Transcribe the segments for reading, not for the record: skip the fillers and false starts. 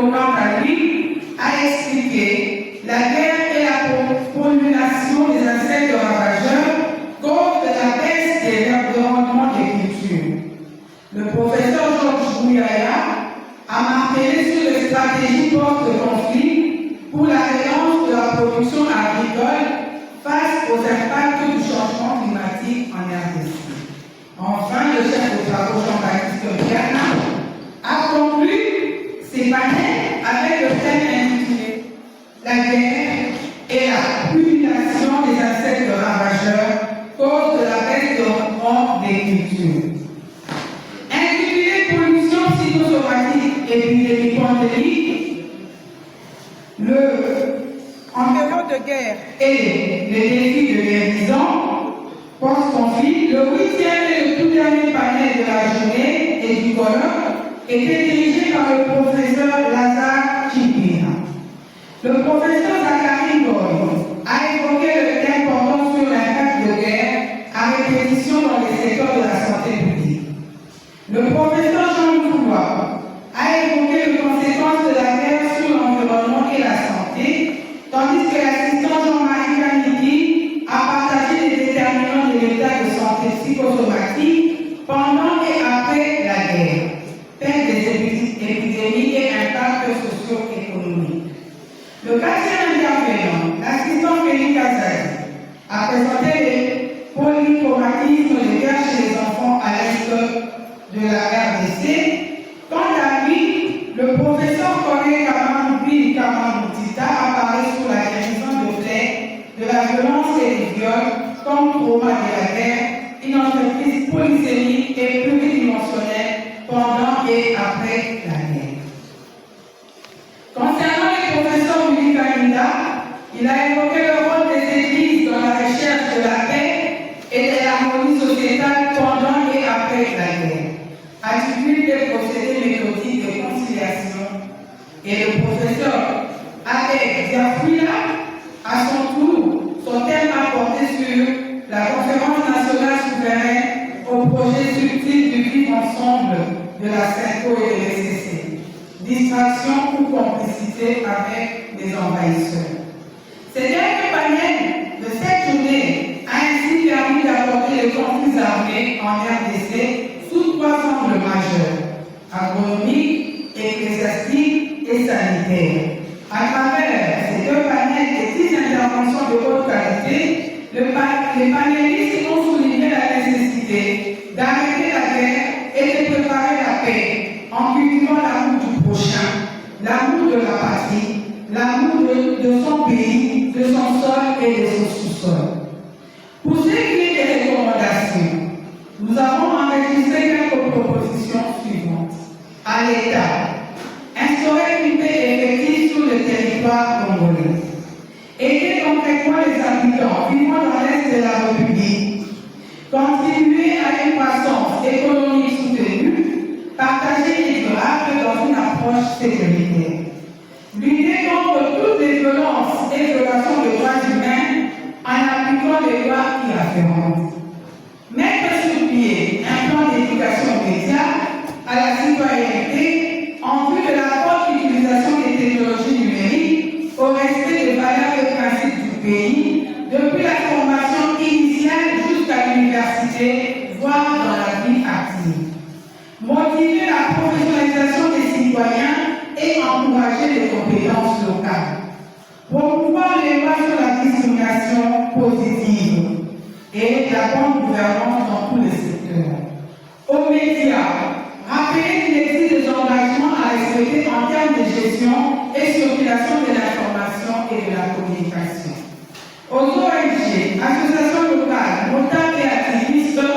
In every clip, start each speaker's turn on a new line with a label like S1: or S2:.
S1: quant à lui, a expliqué la guerre et la prolongation des insectes ravageurs cause de la baisse des rendements des cultures. Le professeur Georges Bouyaya a martelé sur les stratégies post-conflit pour la relance de la production agricole face aux impacts du changement climatique en RDC. Enfin, le chef de travaux Jean-Baptiste Diana a conclu ses panels avec le thème intitulé La guerre et la prolongation des insectes ravageurs cause de la baisse de rendement des cultures. Intitulé Pollution psychosomatique et épidémie pandémique, en période de guerre et les défis de guérison post-conflit, le 8e et le tout dernier panel de la journée et du colloque était dirigé par le professeur Lazare Chipina. Le professeur Zachary Goy a évoqué le thème portant sur l'impact de guerre à répétition dans les secteurs de la santé publique. Le professeur Jean Foulois a évoqué les conséquences de la guerre sur l'environnement et la santé, tandis que l'assistant Jean-Marie Canidi a partagé les déterminants de l'état de santé psychosomatique pendant et après la guerre, thème des épidémies et impacts socio-économiques. Le 4e intervenant, l'assistant Félix Azali, a présenté les polychromatismes de guerre chez les enfants à l'est de la RDC. Quant à lui, le professeur Coré Kamamoutita a parlé sur la guérison de fait de la violence et du viol comme trauma de la guerre, une entreprise polysémique et pluridimensionnelle pendant et après la guerre. Concernant les professeurs Willy Kalinda, il a évoqué le rôle des églises dans la recherche de la paix et de l'harmonie sociétale pendant et après la guerre, attribue des procédés méthodiques de conciliation. Et le professeur Alec Diafouila, à son tour, son thème a porté sur la conférence nationale souveraine au projet subtil du vivre ensemble de la CENCO et de l'ECC, distraction ou complicité avec les envahisseurs. Ce dernier panel de cette journée a ainsi permis d'aborder les conflits armés en RDC sous 3 angles majeurs: agronomique, ecclésiastique et sanitaire. À travers ces 2 panels et 10 interventions de haute qualité, les panélistes ont souligné la nécessité d'arrêter la guerre et de préparer la paix en cultivant l'amour du prochain, l'amour de la patrie, l'amour de son pays, de son sol et de son sous-sol. Pour ce qui est des recommandations, nous avons enregistré quelques propositions suivantes. À l'État, instaurer une paix effective sur le territoire congolais. Aider concrètement les habitants vivant dans l'Est de la République. Contribuer à une croissance économique soutenue, partager et durable dans une approche sécuritaire. Lutter contre toutes les violences et violations des droits humains en appliquant les lois y afférentes. Mettre sur pied un plan d'éducation immédiat à la citoyenneté en vue de la forte utilisation des technologies numériques au respect des valeurs et principes du pays, depuis la formation initiale jusqu'à l'université, voire dans la vie active. Motiver la professionnalisation des citoyens et encourager les compétences locales. Promouvoir les lois sur la discrimination positive et la bonne gouvernance dans tous les secteurs. Aux médias, rappeler qu'il existe des engagements à respecter en termes de gestion et circulation de l'information et de la communication. Aux ONG, associations locales, notables et activistes,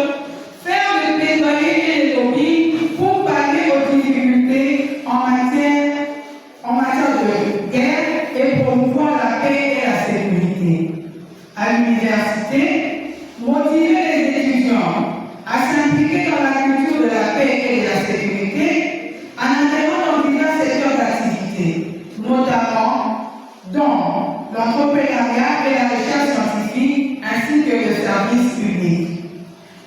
S1: faire le plaidoyer et les lobbies pour pallier aux difficultés en matière de guerre et promouvoir la paix et la sécurité. À l'université, motiver les étudiants à s'impliquer dans la culture de la paix et de la sécurité en intégrant dans divers secteurs d'activité, notamment dans l'entrepreneuriat et la recherche scientifique ainsi que le service public.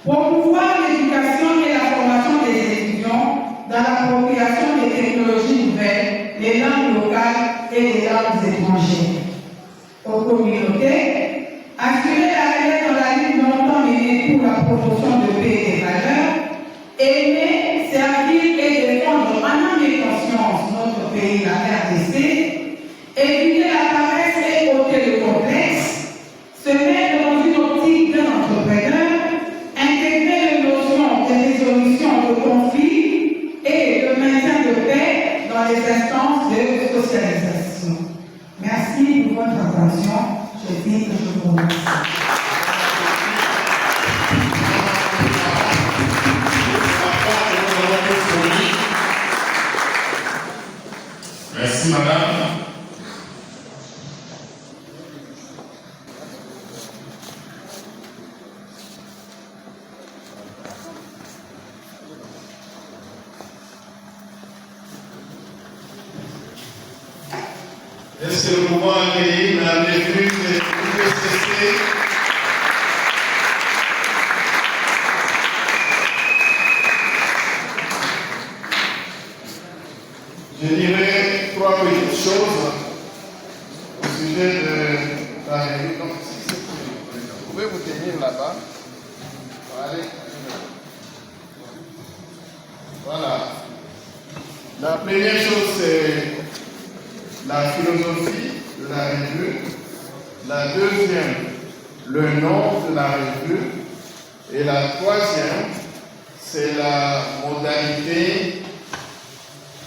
S1: Promouvoir l'éducation et la formation des étudiants dans l'appropriation des technologies nouvelles, les langues locales et les langues étrangères. Aux communautés, assurer la relève dans la lutte longtemps menée pour la promotion de paix et des valeurs, aimer, servir et défendre en âme et conscience notre pays, la RDC, éviter la paresse et ôter le complexe, se mettre dans une optique d'un entrepreneur, intégrer les notions de résolution de conflits et de maintien de paix dans les instances de socialisation. Merci pour votre attention. Je dis que je vous remercie.
S2: Merci, madame. Est-ce que nous pouvons accueillir la revue de l'UPCC? Je dirais trois petites choses au sujet de la revue. Donc, vous pouvez vous tenir là-bas. Allez. Voilà. La première chose, c'est la philosophie de la revue. La deuxième, le nom de la revue. Et la troisième, c'est la modalité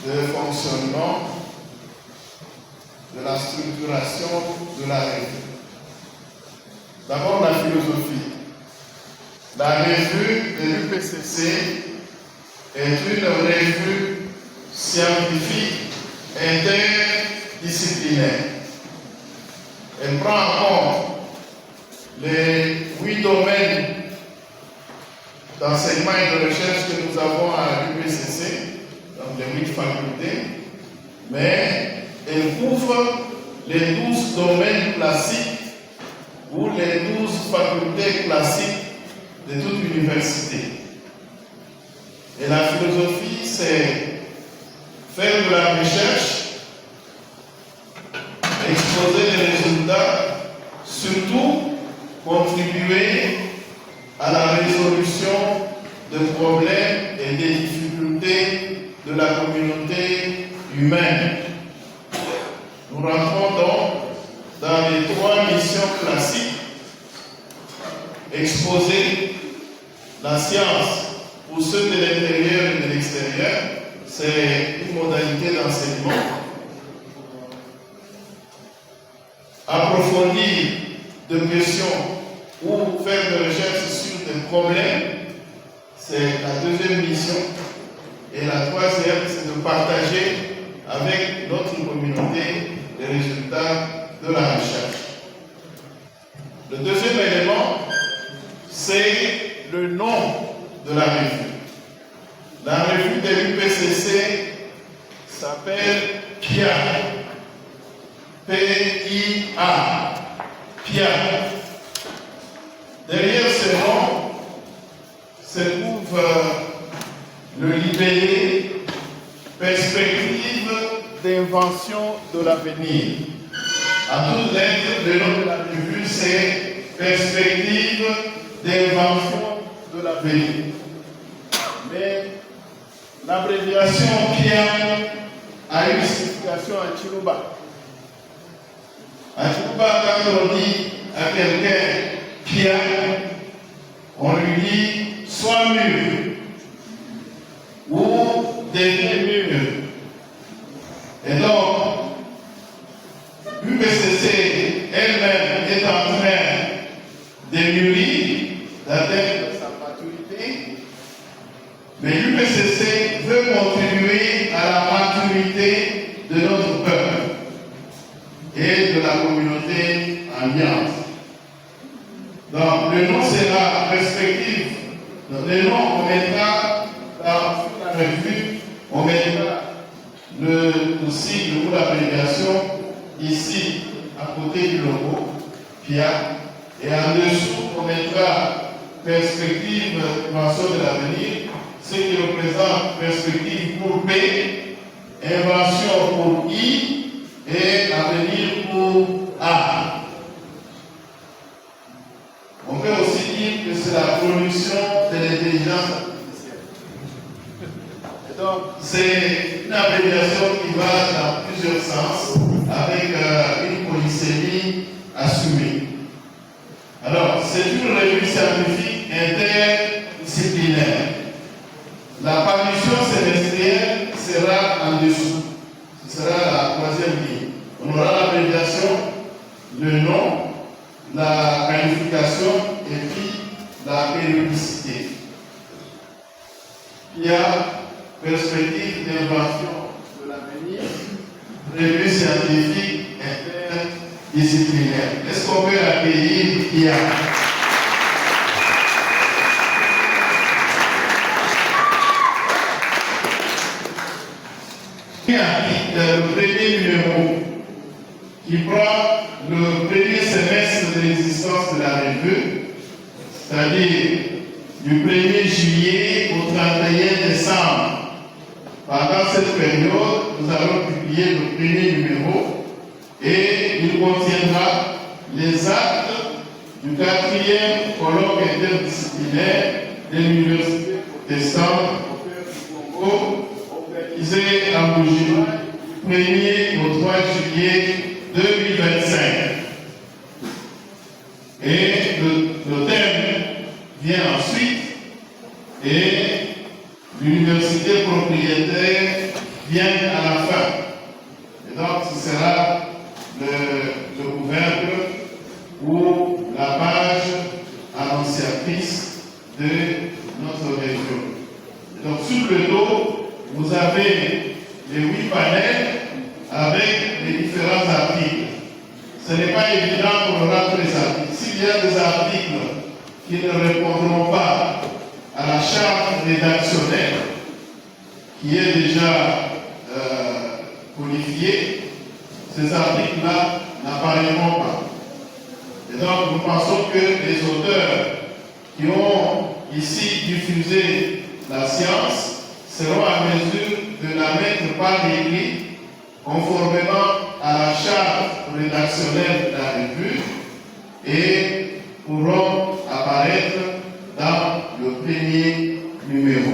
S2: de fonctionnement de la structuration de la revue. D'abord, la philosophie. La revue de l'UPCC est une revue scientifique interdisciplinaire. Elle prend en compte les 8 domaines d'enseignement et de recherche que nous avons à l'UPCC, donc les 8 facultés, mais elle couvre les 12 domaines classiques ou les 12 facultés classiques de toute l'université. Et la philosophie, c'est faire de la recherche, exposer les résultats, surtout contribuer à la résolution de problèmes et des difficultés de la communauté humaine. Nous rentrons donc dans les 3 missions classiques: exposer la science pour ceux de l'intérieur et de l'extérieur, c'est une modalité d'enseignement. Approfondir de questions ou faire des recherches sur des problèmes, c'est la deuxième mission. Et la troisième, c'est de partager avec notre communauté les résultats de la recherche. Le deuxième élément, c'est le nom de la revue. La revue de l'UPCC s'appelle PIA. P-I-A. PIA. Derrière ce nom se trouve le libellé Perspective d'invention de l'avenir. À toute lettre, le nom de la revue, c'est Perspective d'invention de l'avenir. Mais l'abréviation PIA a une signification en Chiluba. En Chiluba, quand on dit à quelqu'un PIA, on lui dit sois mûr ou deviens mûr. Et donc, l'UPCC elle-même est en train de mûrir, d'atteindre sa maturité, mais l'UPCC veut contribuer à la maturité de notre peuple et de la communauté ambiante. Donc, le nom sera Perspective. Donc, le nom, on mettra sur la revue, on mettra le sigle ou l'abréviation ici, à côté du logo, PIA, et en dessous, on mettra Perspective d'invention de l'avenir, ce qui représente perspective pour P, invention pour I scientifique interdisciplinaire. Est-ce qu'on peut l'accueillir, Kia? Le premier numéro qui prend le premier semestre de l'existence de la revue, c'est-à-dire du 1er juillet au 31 décembre. Pendant cette période, nous allons publier le premier numéro et il contiendra les actes du 4e colloque interdisciplinaire de l'Université protestante au Congo, organisé à Bujumbura du 1er au 3 juillet 2025. Et le thème vient ensuite et l'université propriétaire vient à la fin. Et donc ce sera le couvercle ou la page annonciatrice de notre région. Et donc sur le dos, vous avez les 8 panels avec les différents articles. Ce n'est pas évident pour rendre les articles. S'il y a des articles qui ne répondront pas à la charte rédactionnelle, qui est déjà codifiée, ces articles-là n'apparaîtront pas. Et donc nous pensons que les auteurs qui ont ici diffusé la science seront à mesure de la mettre par écrit conformément à la charte rédactionnelle de la revue et pourront apparaître dans le premier numéro.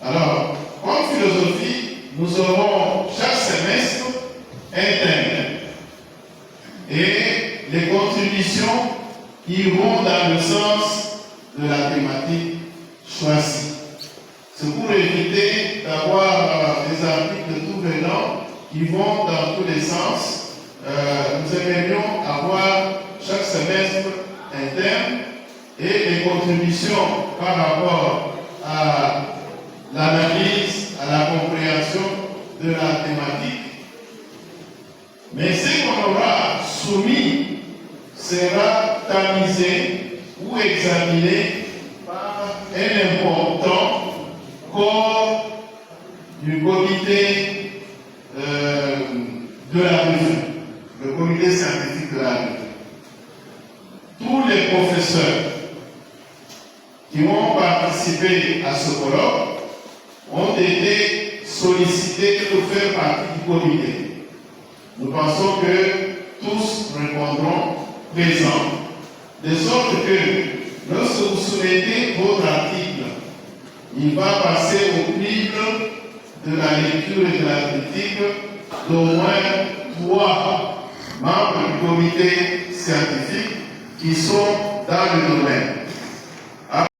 S2: Alors, comme philosophie, nous aurons chaque semestre un thème et les contributions iront dans le sens de la thématique choisie. C'est pour éviter d'avoir des articles tout venant qui vont dans tous les sens. Nous aimerions avoir chaque semestre un thème et les contributions par rapport à l'analyse, à la compréhension de la thématique. Mais ce qu'on aura soumis sera tamisé ou examiné par un important corps du comité de la revue, le comité scientifique de la revue. Tous les professeurs qui ont participé à ce colloque ont été sollicités pour faire partie du comité. Nous pensons que tous répondront présents, de sorte que lorsque vous soumettez votre article, il va passer au crible de la lecture et de la critique d'au moins 3 membres du comité scientifique qui sont dans le domaine.